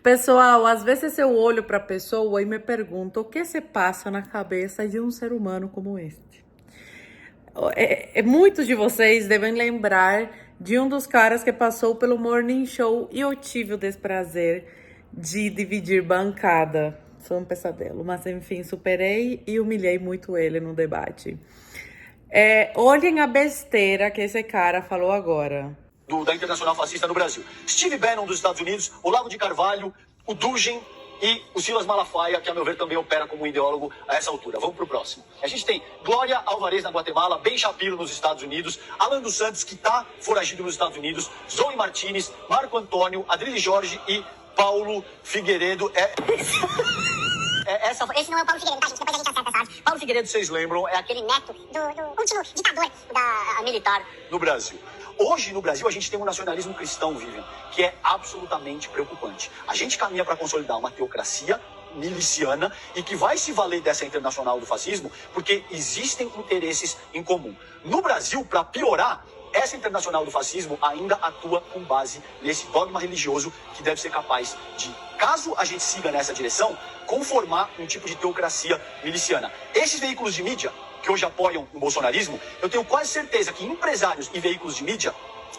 Pessoal, às vezes eu olho para a pessoa e me pergunto o que se passa na cabeça de um ser humano como este. Muitos de vocês devem lembrar de um dos caras que passou pelo Morning Show e eu tive o desprazer de dividir bancada. Foi um pesadelo, mas enfim, superei e humilhei muito ele no debate. Olhem a besteira que esse cara falou agora. Da Internacional Fascista no Brasil. Steve Bannon dos Estados Unidos, Olavo de Carvalho, o Dugin e o Silas Malafaia, que a meu ver também opera como ideólogo a essa altura. Vamos pro próximo. A gente tem Glória Alvarez na Guatemala, Ben Shapiro nos Estados Unidos, Alan dos Santos, que tá foragido nos Estados Unidos, Zoe Martinez, Marco Antônio, Adrilho Jorge e Paulo Figueiredo. Esse não é o Paulo Figueiredo, tá, gente? Depois a gente acerta essa parte. Paulo Figueiredo, vocês lembram, é aquele Neto do último ditador da militar no Brasil. Hoje, no Brasil, a gente tem um nacionalismo cristão, Vivian, que é absolutamente preocupante. A gente caminha para consolidar uma teocracia miliciana e que vai se valer dessa internacional do fascismo porque existem interesses em comum. No Brasil, para piorar, essa internacional do fascismo ainda atua com base nesse dogma religioso que deve ser capaz de, caso a gente siga nessa direção, conformar um tipo de teocracia miliciana. Esses veículos de mídia que hoje apoiam o bolsonarismo, eu tenho quase certeza que empresários e veículos de mídia,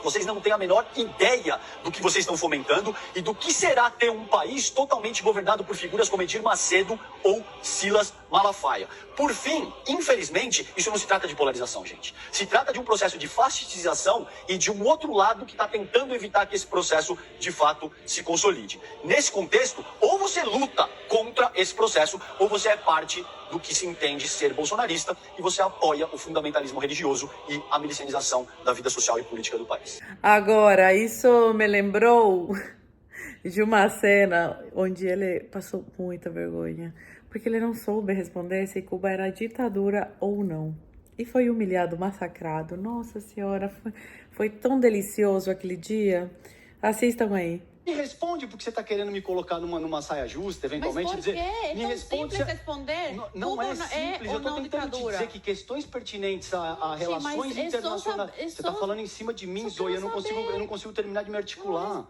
vocês não têm a menor ideia do que vocês estão fomentando e do que será ter um país totalmente governado por figuras como Edir Macedo ou Silas Malafaia. Por fim, infelizmente, isso não se trata de polarização, gente. Se trata de um processo de fascistização e de um outro lado que está tentando evitar que esse processo, de fato, se consolide. Nesse contexto, ou você luta contra esse processo, ou você é parte do que se entende ser bolsonarista e você apoia o fundamentalismo religioso e a milicianização da vida social e política do país. Agora, isso me lembrou de uma cena onde ele passou muita vergonha, porque ele não soube responder se Cuba era ditadura ou não. E foi humilhado, massacrado. Nossa Senhora, foi tão delicioso aquele dia. Assistam aí. Me responde porque você está querendo me colocar numa saia justa, eventualmente. Mas por quê? É me tão responde. Simples responder. Não é simples. Eu estou tentando te dizer que questões pertinentes a relações internacionais. Você está falando em cima de mim, Zoe. Eu não consigo terminar de me articular.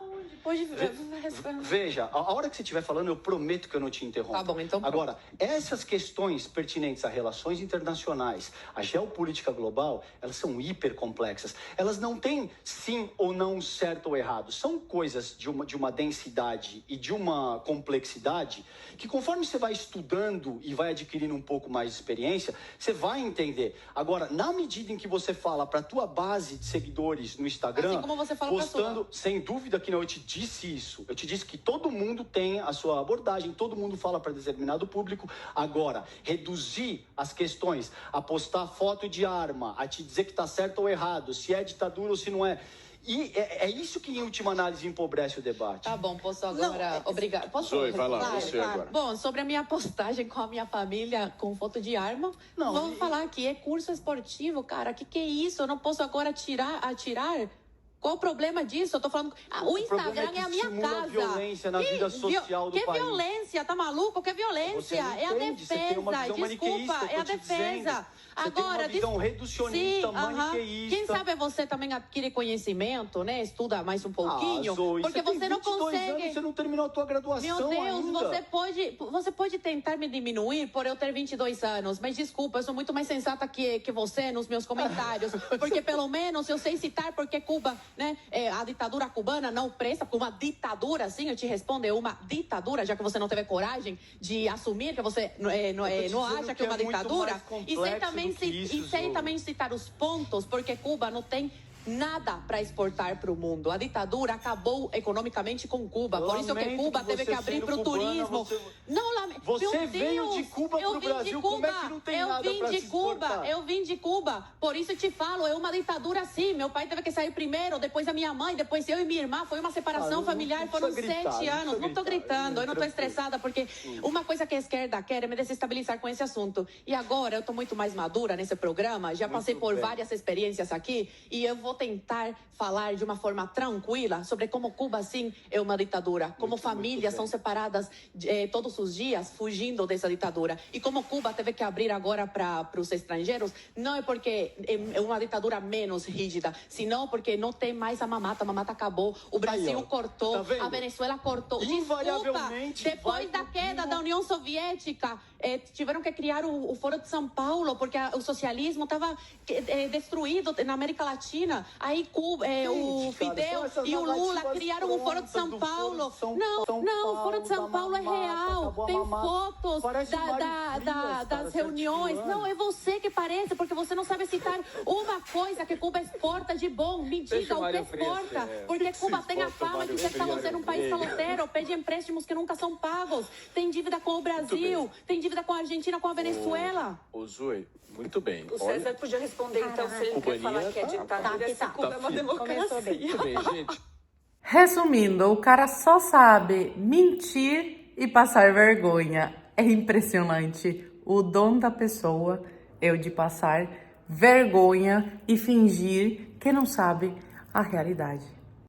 Veja, a hora que você estiver falando, eu prometo que eu não te interrompo. Tá bom, então pronto. Agora, essas questões pertinentes a relações internacionais, a geopolítica global, elas são hiper complexas. Elas não têm sim ou não certo ou errado. São coisas de uma densidade e de uma complexidade que conforme você vai estudando e vai adquirindo um pouco mais de experiência, você vai entender. Agora, na medida em que você fala para a tua base de seguidores no Instagram, assim como você fala postando, sem dúvida que não, eu te disse isso. Eu te disse que todo mundo tem a sua abordagem, todo mundo fala para determinado público. Agora, reduzir as questões, a postar foto de arma, a te dizer que está certo ou errado, se é ditadura ou se não é. E é isso que, em última análise, empobrece o debate. Tá bom, posso agora... Obrigada. Posso? Zoe, vai lá, Claro, você claro. agora. Bom, sobre a minha postagem com a minha família com foto de arma, vamos falar que é curso esportivo, cara. Que é isso? Eu não posso agora atirar? Qual o problema disso? Eu tô falando... o Instagram é a minha casa. Violência na vida social do país. Que violência? Tá maluco? Que violência? Você não É a entende, você tem uma visão defesa. maniqueísta, Desculpa, é a defesa. Você tem uma visão reducionista, maniqueísta. Quem sabe você também adquire conhecimento, né? Estuda mais um pouquinho. Zoe, porque você não consegue... Anos, você não terminou a tua graduação. Meu Deus, ainda. você pode tentar me diminuir por eu ter 22 anos, mas desculpa, eu sou muito mais sensata que você nos meus comentários. Porque pelo menos eu sei citar porque Cuba, né? A ditadura cubana não presta, porque uma ditadura, sim, eu te respondo, é uma ditadura, já que você não teve coragem de assumir que você não acha que é uma ditadura. E sem também citar os pontos, porque Cuba não tem nada para exportar para o mundo. A ditadura acabou economicamente com Cuba. Por isso que Cuba teve que abrir para o turismo. Você veio de Cuba para o Brasil, como é que não tem nada para se exportar? Eu vim de Cuba. Por isso eu te falo, é uma ditadura sim. Meu pai teve que sair primeiro, depois a minha mãe, depois eu e minha irmã. Foi uma separação familiar, foram 7 anos. Não tô gritando, eu não tô estressada, porque uma coisa que a esquerda quer é me desestabilizar com esse assunto. E agora eu tô muito mais madura nesse programa, já passei por várias experiências aqui, e eu vou vou tentar falar de uma forma tranquila sobre como Cuba, sim, é uma ditadura. Como famílias são separadas todos os dias, fugindo dessa ditadura. E como Cuba teve que abrir agora para os estrangeiros, não é porque é uma ditadura menos rígida, senão porque não tem mais a mamata acabou. O Brasil Aí, ó, cortou, tá vendo? a Venezuela cortou. Invariavelmente Desculpa, depois vai da pro queda Cuba. da União Soviética, tiveram que criar o Foro de São Paulo, porque o socialismo estava destruído na América Latina. Aí Cuba, o Gente, cara, Fidel são essas e o Lula narrativas criaram o Foro de São prontas do Paulo. Foro de São Não, o Foro de São da Paulo é mamata, real. acabou a Tem mamata. fotos Parece o Mário Frias, cara, das reuniões. certificando. Não, é você que parece, porque você não sabe citar uma coisa que Cuba exporta de bom. Me Deixa diga o o que Mário Frias exporta. ser. Porque Cuba Se tem a exporta o fama de Mário ser ser um país Frias. caloteiro, pede empréstimos que nunca são pagos. Tem dívida com o Brasil, tem dívida com a Argentina, com a Venezuela. Ô, Zoe, muito bem. O César podia responder, então, se ele quer Cubaninha falar que é tá- ditadura, se tá. Cuba é uma Tá firme. democracia. Muito bem, gente. Resumindo, o cara só sabe mentir e passar vergonha. É impressionante. O dom da pessoa é o de passar vergonha e fingir que não sabe a realidade.